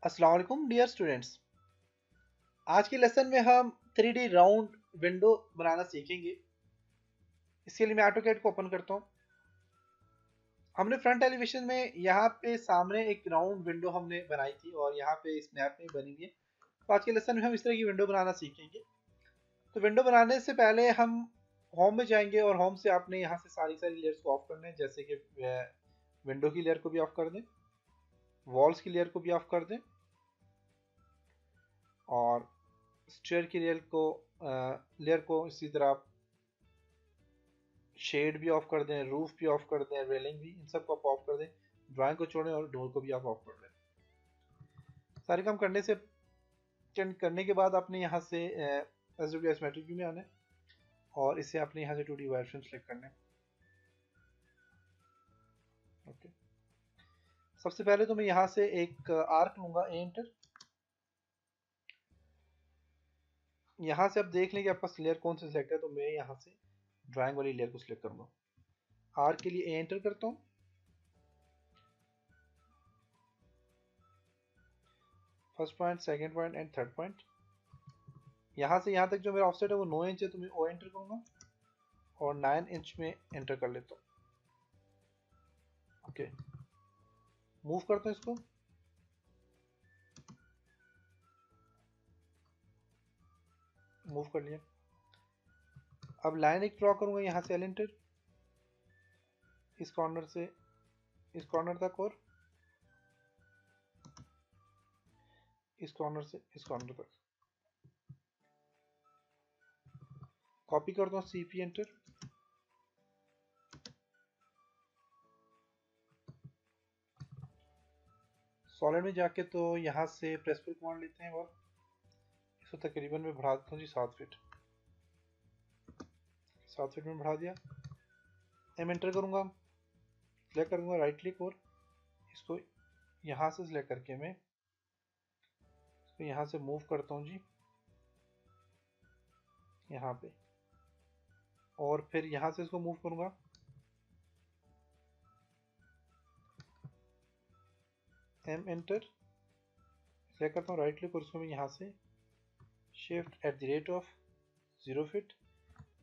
अस्सलाम वालेकुम dear students. आज के लेसन में हम 3D राउंड विंडो बनाना सीखेंगे। इसके लिए मैं ऑटोकैड को ओपन करता हूँ। हमने फ्रंट एलिवेशन में यहाँ पे सामने एक राउंड विंडो हमने बनाई थी और यहाँ पे इस मैप में बनी हुई है। तो आज के लेसन में हम इस तरह की विंडो बनाना सीखेंगे। तो विंडो बनाने से पहले हम होम में जाएंगे और होम से आपने यहाँ से सारी लेयर्स को ऑफ करना है, जैसे कि विंडो की लेयर को भी ऑफ कर दें, वॉल्स की लेयर को भी ऑफ कर दें और स्टेयर की लेयर को इसी तरह आप शेड भी ऑफ कर दें, रूफ भी ऑफ कर दें, रेलिंग भी, इन सबको आप ऑफ कर दें। ड्राइंग को छोड़ें और डोर को भी आप ऑफ कर दें। सारे काम करने के बाद आपने यहाँ से एसडब्ल्यूएस मैट्रिक व्यू में आना है और इसे आपने यहाँ से 2D वायरफ्रेम सेलेक्ट करना है। ओके, सबसे पहले तो मैं यहाँ से एक आर्क लूंगा, ए एंटर। यहाँ से आप देख लें कि आपका लेयर कौन सी सिलेक्ट है, तो मैं यहाँ से ड्राइंग वाली लेयर को सिलेक्ट करूंगा। आर्क के लिए ए एंटर करता हूँ। First point, second point and third point. यहाँ से यहाँ तक जो मेरा ऑफसेट है वो 9 इंच है, तो मैं ओ एंटर करूँगा और 9 इंच में एंटर कर लेता हूँ। ओके, मूव करता हूँ इसको। मूव कर लिया। अब लाइन एक ड्रॉ करूँगा यहाँ से, एल एंटर, इस कॉर्नर से इस कॉर्नर तक और इस कॉर्नर से इस कॉर्नर तक। कॉपी करता हूँ, सीपी एंटर। सॉलिड में जाके तो यहाँ से प्रेस पर कमांड लेते हैं और इसको तकरीबन मैं बढ़ा देता हूँ जी 7 फीट। 7 फीट में बढ़ा दिया। एम एंटर करूँगा, सिलेक्ट करूँगा राइट क्लिक और इसको यहाँ से सिलेक्ट करके मैं इसको यहाँ से मूव करता हूँ जी यहाँ पे, और फिर यहाँ से इसको मूव करूँगा। एम एंटर, सिलेक्ट करता हूँ राइट क्लिक और इसको मैं यहाँ से shift eight the rate of 0 feet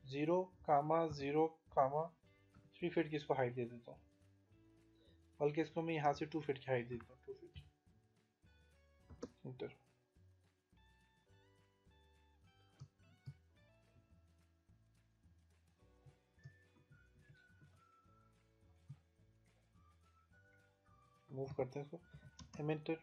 0,0,3 feet की इसको हाइट दे देता हूँ, बल्कि इसको मैं यहाँ से 2 फीट की हाइट देता हूँ, 2 फीट। इंटर। मूव करते हैं इसको, M enter.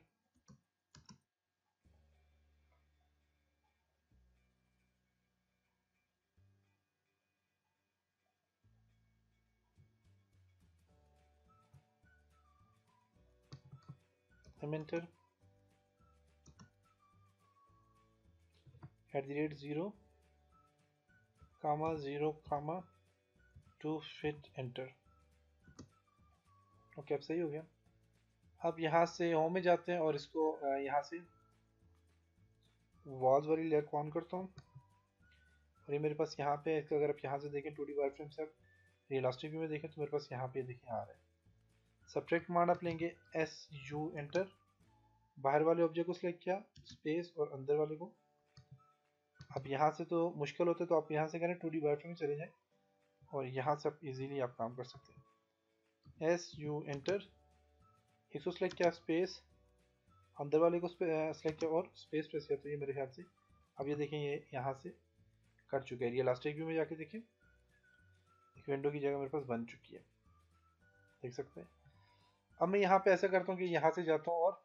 M enter at the rate 0,0,2 feet enter. Okay, अब सही हो गया। अब यहाँ से होम में जाते हैं और इसको यहाँ से वॉल्स वाली लेयर को ऑन करता हूँ और ये मेरे पास यहाँ पे, अगर आप यहाँ से देखें 2D वायरफ्रेम से आप रियलिस्टिक व्यू में देखें तो मेरे पास यहाँ पे देखें आ रहा है। सब्ट्रैक्ट कमांड आप लेंगे, एस यू एंटर, बाहर वाले ऑब्जेक्ट को सिलेक्ट किया, स्पेस और अंदर वाले को। अब यहाँ से तो मुश्किल होता है तो आप यहाँ से करें 2D वायरफ्रेम में चले जाएं और यहाँ से आप इजीली आप काम कर सकते हैं। एस यू एंटर, इसको सिलेक्ट किया, स्पेस, अंदर वाले को सिलेक्ट किया और स्पेस प्रेस किया, तो ये मेरे ख्याल से अब ये देखें ये यहाँ से कट चुका है। रियलिस्टिक व्यू में जाके देखें, एक विंडो की जगह मेरे पास बन चुकी है, देख सकते हैं। अब मैं यहाँ पे ऐसा करता हूँ कि यहाँ से जाता हूँ और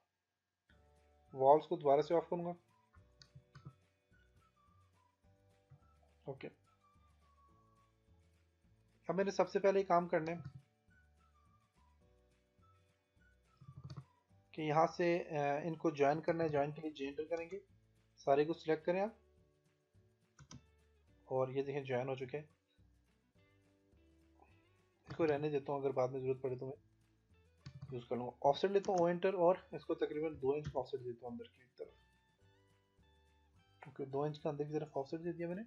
वॉल्स को दोबारा से ऑफ करूँगा। ओके, अब मैंने सबसे पहले काम करना है कि यहाँ से इनको ज्वाइन करना है। ज्वाइन के लिए जे एंटर करेंगे, सारे को सिलेक्ट करें आप और ये देखें ज्वाइन हो चुके हैं। इसको रहने देता हूँ, अगर बाद में ज़रूरत पड़े तो मैं यूज़ कर लूँगा। ऑफसेट लेता हूँ ओ एंटर और इसको तकरीबन 2 इंच का ऑफसेट देता हूँ अंदर की तरफ। ओके, 2 इंच का अंदर की तरफ ऑफसेट दे दिया मैंने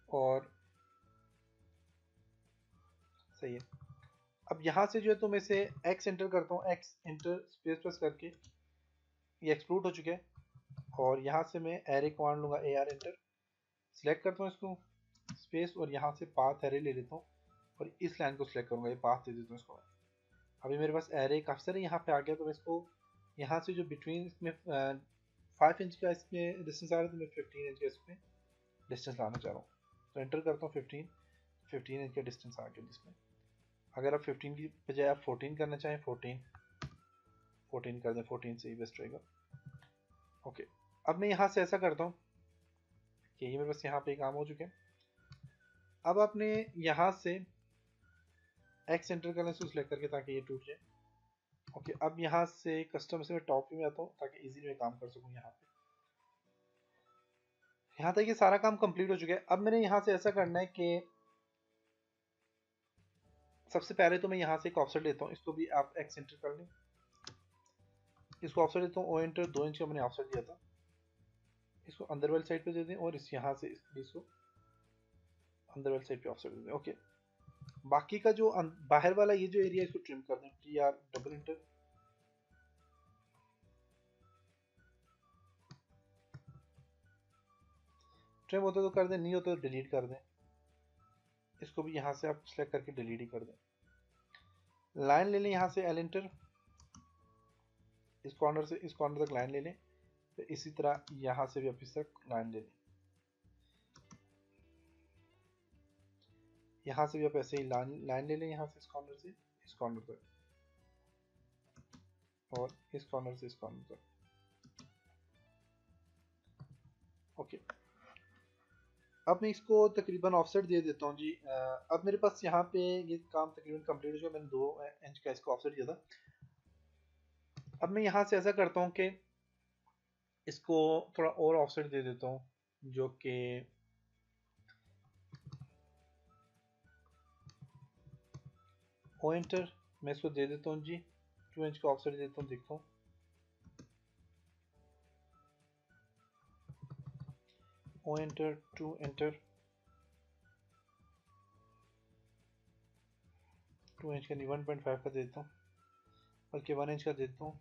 और सही है। अब यहाँ से जो है तो मैं इसे एक्स एंटर करता हूँ, एक्स एंटर स्पेस प्रेस करके ये एक्सक्लूड हो चुके हैं। और यहाँ से मैं एरे कमांड लूँगा, ए आर एंटर, सिलेक्ट करता हूँ इसको स्पेस, और यहाँ से पाथ एरे ले लेता हूँ और इस लाइन को सिलेक्ट करूँगा, ये पाथ दे देता हूँ इसको। अभी मेरे पास एरे काफ़ी सारे यहाँ पे आ गया, तो मैं इसको यहाँ से जो बिटवीन इसमें 5 इंच का इसमें डिस्टेंस आ रहा है, तो मैं 15 इंच का इसमें डिस्टेंस लाना चाह रहा हूँ। तो एंटर करता हूँ 15 इंच का डिस्टेंस आ गया जिसमें। अगर आप 15 की बजाय आप 14 करना चाहें, 14 कर दें, 14 से ही बेस्ट रहेगा। ओके, अब मैं यहाँ से ऐसा करता हूँ कि ये मेरे पास यहाँ पे काम हो चुके हैं। अब आपने यहाँ से एक्स एंटर करना, इसको सिलेक्ट करके ताकि ये टूट जाए। ओके, अब यहाँ से कस्टम से मैं टॉप में आता हूँ ताकि इजीली मैं काम कर सकूँ। यहाँ पे यहाँ तक ये सारा काम कंप्लीट हो चुका है। अब मैंने यहाँ से ऐसा करना है कि सबसे पहले तो मैं यहाँ से एक ऑफसेट लेता हूँ, इसको भी आप एक्स एंटर कर लें, इसको ऑफसेट लेता हूँ, ओ एंटर, 2 इंच का मैंने ऑफसेट दिया था, इसको अंदर वाली साइड पे दे दें, और इस यहाँ से इसको अंदर वाली साइड पे ऑफसेट दे दें। ओके, बाकी का जो बाहर वाला ये जो एरिया, इसको ट्रिम कर दें, T R double enter, trim होता तो कर दें, नहीं होता तो डिलीट कर दें। इसको भी यहाँ से आप सेलेक्ट करके डिलीट ही कर दें। लाइन ले लें यहाँ से एल एंटर, इस कॉर्नर से इस कॉर्नर तक लाइन ले लें, तो इसी तरह यहाँ से भी आप इस तक लाइन ले लें, यहाँ से भी आप ऐसे ही लाइन ले लें, यहाँ से इस कॉर्नर से इस कॉर्नर तक, और इस कॉर्नर से इस कॉर्नर तक। ओके, अब मैं इसको तकरीबन ऑफसेट दे देता हूँ जी। अब मेरे पास यहाँ पे ये काम तकरीबन कंप्लीट हो गया, मैंने 2 इंच का इसको ऑफसेट दिया था। अब मैं यहाँ से ऐसा करता हूँ कि इसको थोड़ा और ऑफसेट दे देता हूँ, जो कि ओ एंटर, मैं इसको दे देता हूँ जी 2 इंच का ऑफसेट देता हूँ, देखता हूँ। ओ एंटर, 2 एंटर, 2 इंच का नहीं 1.5 का देता हूँ, बल्कि 1 इंच का देता हूँ।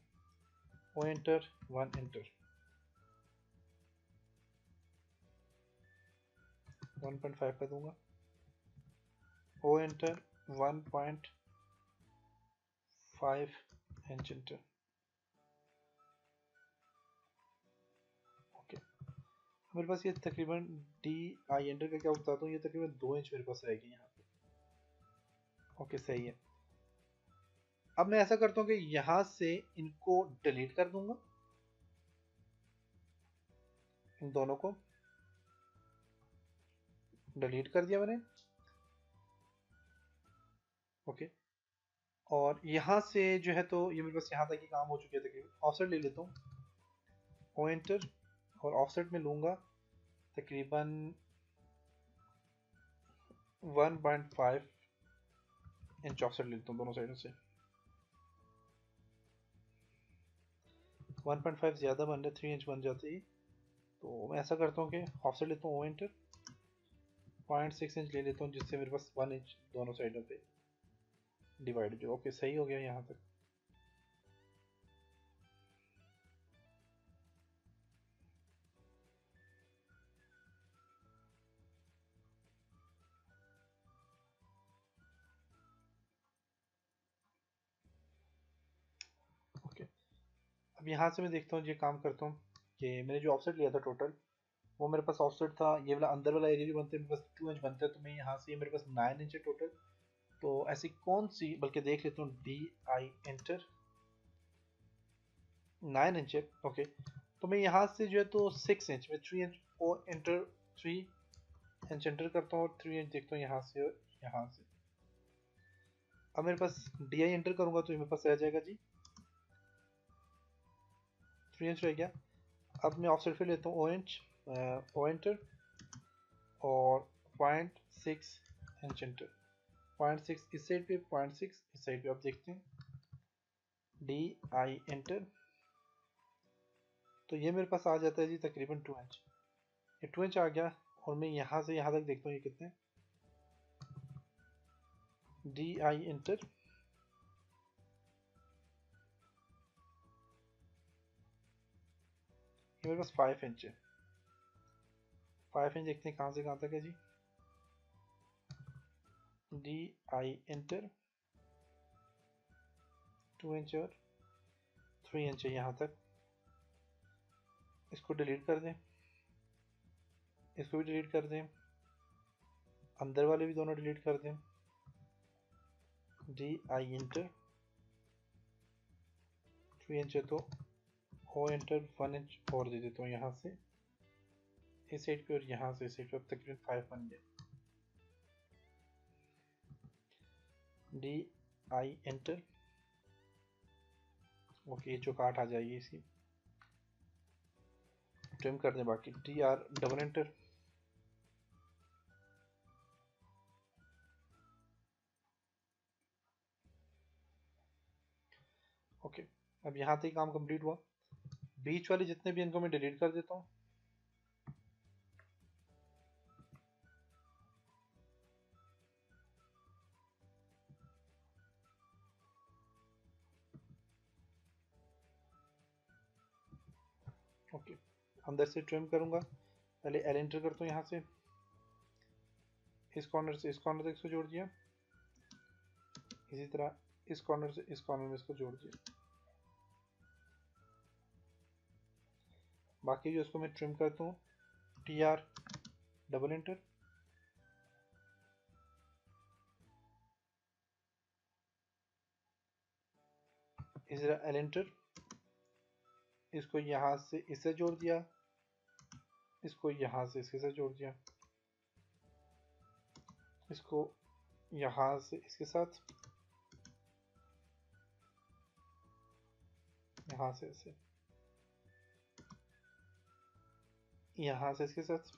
ओ एंटर, 1 एंटर, 1.5 का दूंगा। O enter, 1.5 inch enter. Okay, मेरे पास ये तकरीबन डी आई एंटर का क्या बताता हूँ, ये तकरीबन 2 इंच मेरे पास रहेगी यहाँ पे। ओके, सही है। अब मैं ऐसा करता हूँ कि यहाँ से इनको डिलीट कर दूंगा, इन दोनों को डिलीट कर दिया मैंने। ओके, और यहाँ से जो है तो ये मेरे पास यहाँ तक ही काम हो चुके हैं तकरीबन। ऑफसेट ले लेता हूँ, ओ एंटर, और ऑफसेट में लूँगा तकरीबन 1.5 इंच ऑफसेट लेता हूँ दोनों साइडों से। 1.5 ज़्यादा बन रहा है, 3 इंच बन जाते ही। तो मैं ऐसा करता हूँ कि ऑफसेट लेता हूँ, ओ एंटर, 0.6 इंच ले लेता हूँ, जिससे मेरे पास 1 इंच दोनों साइडों पे डिवाइड जो। ओके, सही हो गया यहाँ तक। ओके, अब यहाँ से मैं देखता हूँ, ये काम करता हूँ कि मैंने जो ऑफसेट लिया था टोटल, वो मेरे पास ऑफसेट था, ये वाला अंदर वाला एरिया जो बनता है मेरे पास 2 इंच बनता है, तो मैं यहाँ से मेरे पास 9 इंच है टोटल। तो ऐसी कौन सी, बल्कि देख लेता हूँ, डी आई एंटर, 9 इंच है। ओके, तो मैं यहाँ से जो है तो 6 इंच में 3 inch O enter, 3 inch enter करता हूँ, और 3 इंच देखता हूँ यहाँ से और यहाँ से। अब मेरे पास डी आई एंटर करूँगा तो ये मेरे पास रह जाएगा जी 3 इंच रह गया। अब मैं ऑफसेट पे लेता हूँ, ओ इंच, ओ एंटर, और 0.6 इंच एंटर, 0.6 इस साइड पे, 0.6 इस साइड पे। आप देखते हैं डी आई एंटर, तो ये मेरे पास आ जाता है जी तकरीबन 2 इंच। ये 2 इंच आ गया, और मैं यहाँ से यहाँ तक देखता हूँ ये कितने, डी आई एंटर, मेरे पास 5 इंच है। 5 इंच देखते हैं कहाँ से कहाँ तक है जी। डी आई एंटर, 2 इंच और 3 इंच है यहाँ तक। इसको डिलीट कर दें, इसको भी डिलीट कर दें, अंदर वाले भी दोनों डिलीट कर दें। डी आई एंटर, 3 इंच है तो ओ एंटर 1 इंच और दे देता हूँ यहाँ से इस साइड पे और यहाँ से इस साइड पे। अब तकरीबन 5 बन गए। डी आई एंटर, ओके ये चौकाट आ जाएगी इसकी, ट्रिम कर दें बाकी। T R double enter, okay. अब यहाँ तक काम कंप्लीट हुआ। बीच वाले जितने भी इनको मैं डिलीट कर देता हूँ। ओके, अंदर से ट्रिम करूँगा। पहले एल एंटर करता हूँ यहाँ से, इस कॉर्नर से इस कॉर्नर तक इसको जोड़ दिया। इसी तरह इस कॉर्नर से इस कॉर्नर में इसको जोड़ दिया। बाकी जो इसको मैं ट्रिम करता हूँ, टी आर डबल एंटर, इसी तरह एल एंटर, इसको यहाँ से इससे जोड़ दिया, इसको यहाँ से इसके साथ जोड़ दिया, इसको यहाँ से इसके साथ, यहाँ से ऐसे, यहाँ से इसके साथ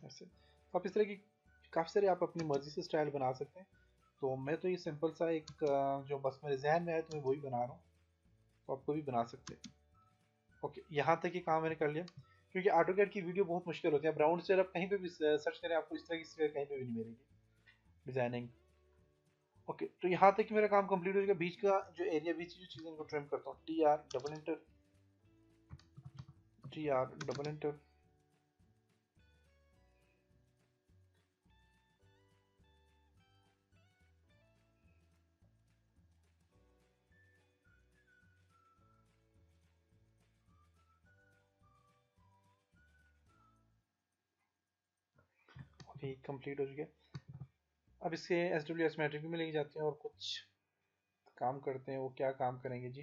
ऐसे। तो आप इस तरह की काफ़ी सारे आप अपनी मर्जी से स्टाइल बना सकते हैं। तो मैं तो ये सिंपल सा एक जो बस मेरे जहन में आया तो मैं वही बना रहा हूँ, तो आपको भी बना सकते हैं। ओके, यहाँ तक ये काम मैंने कर लिया। क्योंकि ऑटोकैड की वीडियो बहुत मुश्किल होती है। आप राउंड से आप कहीं पे भी सर्च करें आपको इस तरह की स्क्वायर कहीं पे भी नहीं मिलेगी डिजाइनिंग। ओके, तो यहाँ तक मेरा काम कंप्लीट हो जाएगा। बीच का जो एरिया, बीच की जो चीज़ें इनको ट्रिम करता हूँ। T R double enter, T R double enter, okay complete हो चुके। अब इसके एस डब्ल्यू एस मैट्रिक में लेके जाते हैं और कुछ काम करते हैं। वो क्या काम करेंगे जी,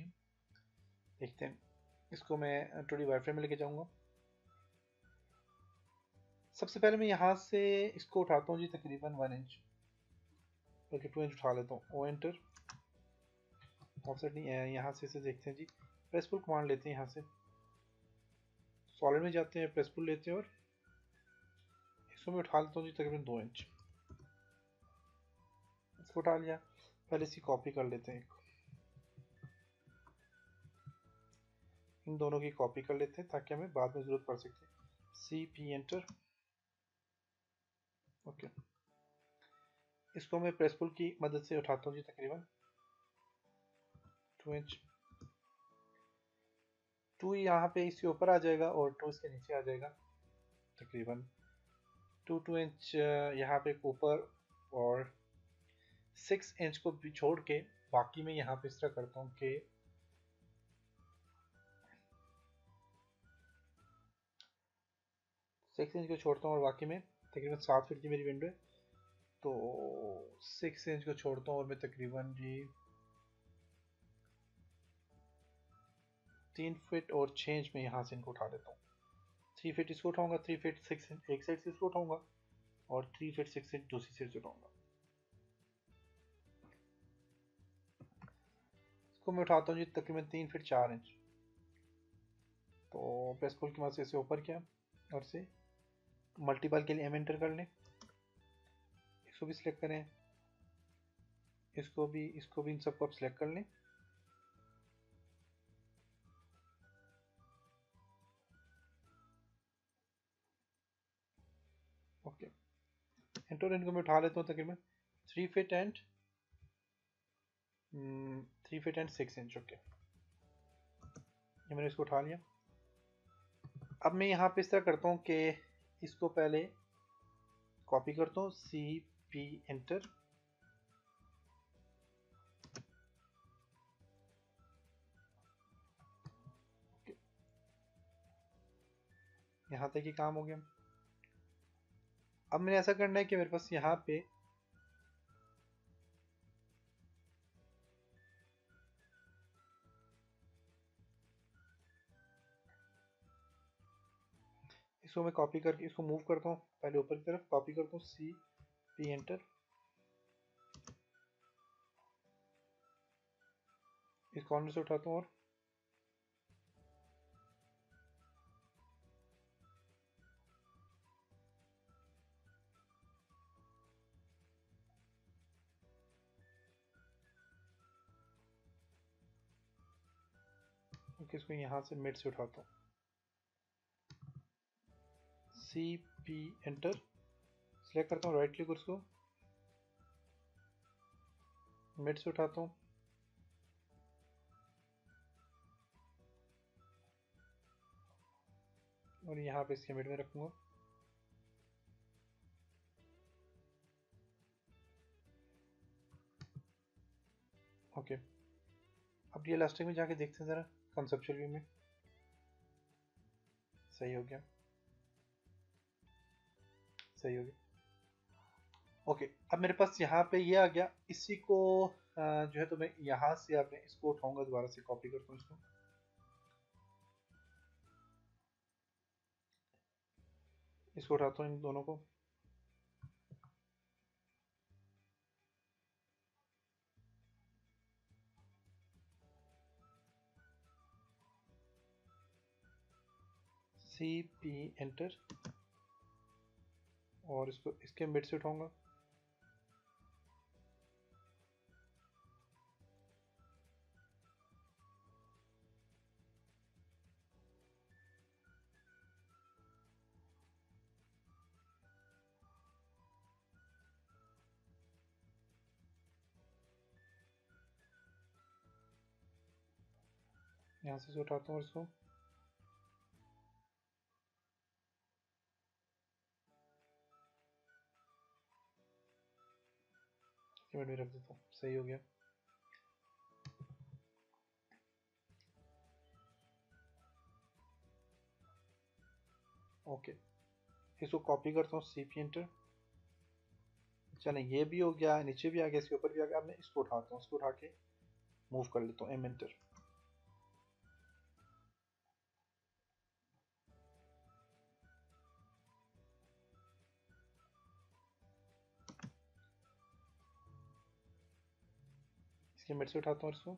देखते हैं। इसको मैं टू डी वाईफाई में लेके जाऊंगा। सबसे पहले मैं यहाँ से इसको उठाता हूँ जी, तकरीबन 1 इंच, बल्कि 2 इंच उठा लेता हूँ। ओ एंटर, ऑफसेट नहीं है यहाँ से। इसे देखते हैं जी, प्रेस पुल कमांड लेते हैं। यहाँ से सॉलिड में जाते हैं, प्रेस पुल लेते हैं और इसको मैं उठा लेता हूँ जी तकरीबन 2 इंच। इसको उठा लिया। पहले इसकी कॉपी कर लेते हैं, इन दोनों की कॉपी कर लेते हैं ताकि हमें बाद में ज़रूरत पड़ सकती है। C P enter, okay. इसको मैं प्रेस पुल की मदद से उठाता हूँ जी तकरीबन 2 इंच। 2 यहाँ पे इसके ऊपर आ जाएगा और 2 इसके नीचे आ जाएगा। तकरीबन 2 इंच यहाँ पे ऊपर और 6 इंच को भी छोड़ के बाकी मैं यहाँ पे इस तरह करता हूँ कि 6 इंच को छोड़ता हूँ और बाकी में तकरीबन 7 फीट की मेरी विंडो है, तो 6 इंच को छोड़ता हूँ और मैं तकरीबन जी 3 फीट और 6 इंच में यहाँ से इनको उठा लेता हूँ। 3 फीट इसको उठाऊंगा, 3 फीट 6 इंच एक साइड से इसको उठाऊंगा और 3 फीट 6 इंच दूसरी साइड से उठाऊंगा। इसको मैं उठाता हूँ जी तकरीबन 3 फीट 4 इंच। तो प्रेस पुल की मदद से इसे ऊपर किया और से मल्टीपल के लिए एम एंटर कर लें। इसको भी सिलेक्ट करें, इसको भी इन सबको आप सिलेक्ट कर लें। ओके, एंटर इनको मैं उठा लेता हूँ तकरीबन 3 feet and 3 feet and 6 inch. Okay, ये मैंने इसको उठा लिया। अब मैं यहाँ पे इस तरह करता हूँ कि इसको पहले कॉपी करता हूँ, CP एंटर, यहाँ तक ही काम हो गया। अब मैंने ऐसा करना है कि मेरे पास यहाँ पे इसको मैं कॉपी करके इसको मूव करता हूँ पहले ऊपर की तरफ, कॉपी करता हूँ, CP एंटर, इस कॉर्नर से उठाता हूँ और इसको यहाँ से मिड से उठाता हूँ, CP एंटर, सेलेक्ट करता हूँ, राइट क्लिक उसको मिड से उठाता हूँ, और यहाँ पे इसके मिड में रखूँगा। ओके, अब ये इलास्टिक में जाके देखते हैं ज़रा कंसेप्चुअल व्यू में। सही हो गया, सही हो गया। ओके, अब मेरे पास यहाँ पे ये आ गया। इसी को जो है तो मैं यहाँ से आपने इसको उठाऊंगा, दोबारा से कॉपी करता हूँ इसको उठाता हूँ इन दोनों को, CP एंटर, और इसको इसके मिड से उठाऊंगा। यहाँ से उठाता हूँ इसको, मिड में रख देता हूँ। सही हो गया। ओके, इसको कॉपी करता हूँ, CP एंटर, चलें ये भी हो गया, नीचे भी आ गया, इसके ऊपर भी आ गया। अब मैं इसको उठाता हूँ, इसको उठा के मूव कर लेता हूँ, M एंटर, इसके मिड से उठाता हूँ इसको,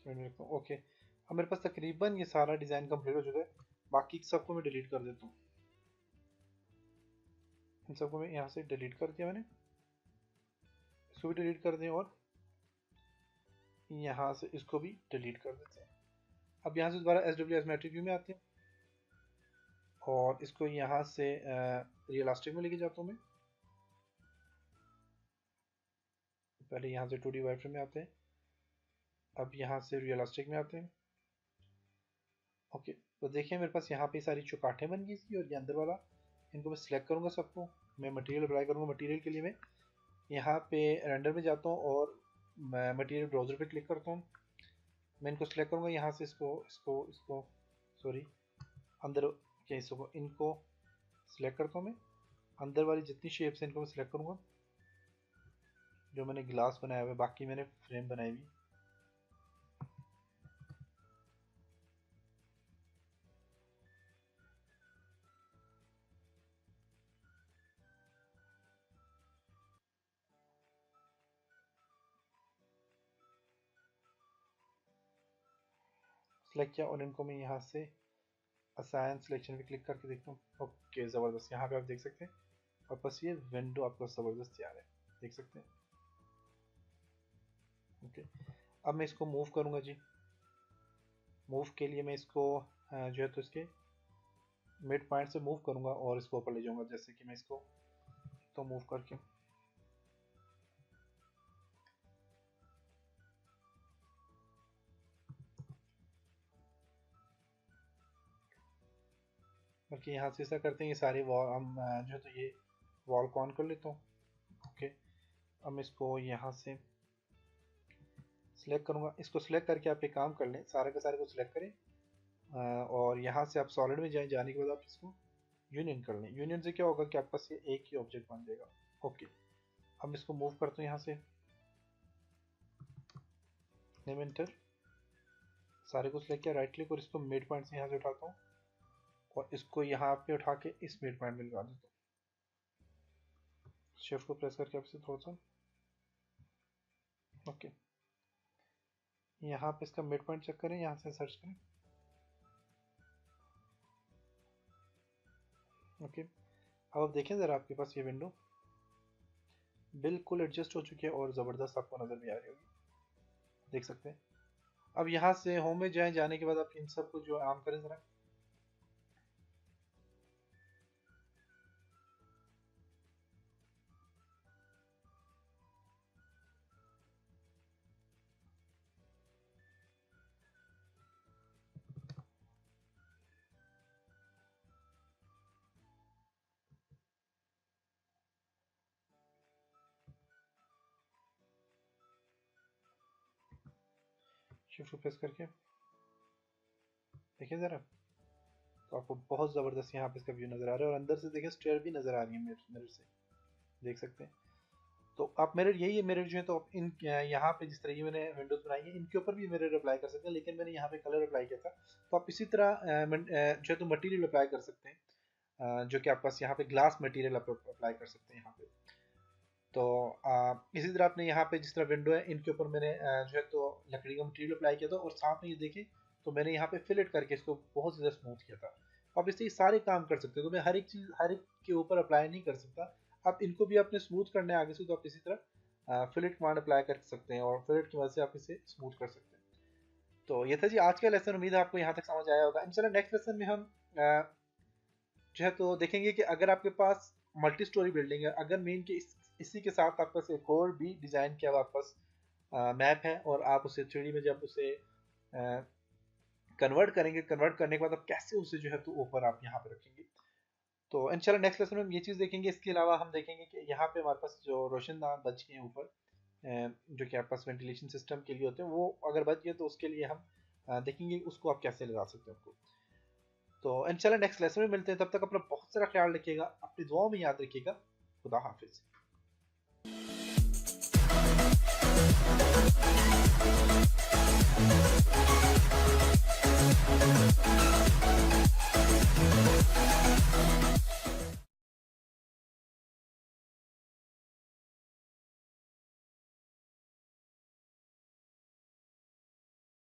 मिड में रखता हूँ। ओके, अब मेरे पास तकरीबन ये सारा डिज़ाइन कंप्लीट हो चुका है। बाकी सबको मैं डिलीट कर देता हूँ, इन सबको मैं यहाँ से डिलीट कर दिया मैंने, इसको भी डिलीट कर दिया, और यहाँ से इसको भी डिलीट कर देते हैं। अब यहाँ से दोबारा SW मैट्रिक व्यू में आते हैं, और इसको यहाँ से रियलिस्टिक में लेके जाता हूँ मैं। पहले यहाँ से 2D वाइफ्रेम में आते हैं, अब यहाँ से रियलिस्टिक में आते हैं। ओके, तो देखिए मेरे पास यहाँ पे सारी चौकाठें बन गई थी, और ये अंदर वाला, इनको मैं सिलेक्ट करूँगा सबको। मैं मटेरियल अप्लाई करूँगा, मटेरियल के लिए मैं यहाँ पे रेंडर में जाता हूँ, और मैं मटेरियल ब्राउज़र पे क्लिक करता हूँ। मैं इनको सिलेक्ट करूँगा यहाँ से, इसको इसको इसको सॉरी अंदर क्या इसको, इनको सिलेक्ट करता हूँ मैं। अंदर वाली जितनी शेप्स हैं इनको मैं सिलेक्ट करूँगा, जो मैंने ग्लास बनाया हुआ है, बाकी मैंने फ्रेम बनाई हुई। सिलेक्ट किया, और इनको मैं यहाँ से असाइन सिलेक्शन पे क्लिक करके देखता हूँ। ओके, ज़बरदस्त, यहाँ पे आप देख सकते हैं और बस ये विंडो आपको ज़बरदस्त तैयार है, देख सकते हैं। ओके, अब मैं इसको मूव करूँगा जी। मूव के लिए मैं इसको जो है तो इसके मिड पॉइंट से मूव करूंगा और इसको ऊपर ले जाऊंगा, जैसे कि मैं इसको तो मूव करके बल्कि यहाँ से ऐसा करते हैं, ये सारे वॉल हम जो है तो ये वॉल को ऑन कर लेता हूँ। ओके, अब मैं इसको यहाँ से सिलेक्ट करूँगा। इसको सिलेक्ट करके आप एक काम कर लें, सारे के सारे को सिलेक्ट करें और यहाँ से आप सॉलिड में जाएं। जाने के बाद आप इसको यूनियन कर लें। यूनियन से क्या होगा कि आपके पास ये एक ही ऑब्जेक्ट बन जाएगा। ओके, अब इसको मूव करता हूँ यहाँ से, नेम एंटर, सारे को सिलेक्ट किया, राइट क्लिक और इसको मिड पॉइंट से यहाँ से उठाता हूँ और इसको यहाँ पे उठा के इस मिड पॉइंट में लगा देता हूँ। शिफ्ट को प्रेस करके आप इसे थोड़ा सा ओके, यहाँ पे इसका मिड पॉइंट चेक करें, यहाँ से सर्च करें। ओके, अब आप देखें ज़रा, आपके पास ये विंडो बिल्कुल एडजस्ट हो चुकी है और ज़बरदस्त आपको नज़र भी आ रही होगी, देख सकते हैं। अब यहाँ से होम में जाएं, जाने के बाद आप इन सब को जो आम करें ज़रा। शिफ्ट प्रेस करके देखिए ज़रा, तो आपको बहुत ज़बरदस्त यहाँ पे इसका व्यू नज़र आ रहा है और अंदर से देखिए स्टेयर भी नज़र आ रही है मिरर से, देख सकते हैं। तो आप मिरर, यही है मिरर जो है, तो आप इन यहाँ पे जिस तरह की मैंने विंडोज़ बनाई है इनके ऊपर भी मिरर अप्लाई कर सकते हैं, लेकिन मैंने यहाँ पे कलर अप्लाई किया था। तो आप इसी तरह जो है तो मटीरियल अप्लाई कर सकते हैं, जो कि आपके पास यहाँ पे ग्लास मटीरियल अप्लाई कर सकते हैं यहाँ पे। तो इसी तरह आपने यहाँ पे जिस तरह विंडो है इनके ऊपर मैंने जो है तो लकड़ी का मटीरियल अप्लाई किया था और साथ में ये देखें तो मैंने यहाँ पे फिलेट करके इसको बहुत ज़्यादा स्मूथ किया था। आप इससे ये सारे काम कर सकते हो, तो मैं हर एक चीज़ हर एक के ऊपर अप्लाई नहीं कर सकता। आप इनको भी आपने स्मूथ करना है आगे से, तो आप इसी तरह फिलेट कमांड अप्लाई कर सकते हैं और फिलेट की मदद से आप इसे स्मूथ कर सकते हैं। तो ये था जी आज का लेसन, उम्मीद है आपको यहाँ तक समझ आया होगा। इंशाल्लाह नेक्स्ट लेसन में हम जो है तो देखेंगे कि अगर आपके पास मल्टी स्टोरी बिल्डिंग है, अगर मेन के इसी के साथ आपके पास एक और भी डिज़ाइन किया हुआ आपके पास मैप है और आप उसे 3D में जब उसे कन्वर्ट करेंगे, कन्वर्ट करने के बाद आप कैसे उसे जो है तो ऊपर आप यहाँ पे रखेंगे। तो इंशाल्लाह नेक्स्ट लेसन में हम ये चीज़ देखेंगे। इसके अलावा हम देखेंगे कि यहाँ पे हमारे पास जो रोशनदान बच गए हैं ऊपर, जो कि आपके पास वेंटिलेशन सिस्टम के लिए होते हैं, वो अगर बच गए तो उसके लिए हम देखेंगे उसको आप कैसे लगा सकते हैं उनको। तो इंशाल्लाह नेक्स्ट लेसन में मिलते हैं, तब तक अपना बहुत सारा ख्याल रखिएगा, अपनी दुआओं में याद रखिएगा। खुदा हाफिज़।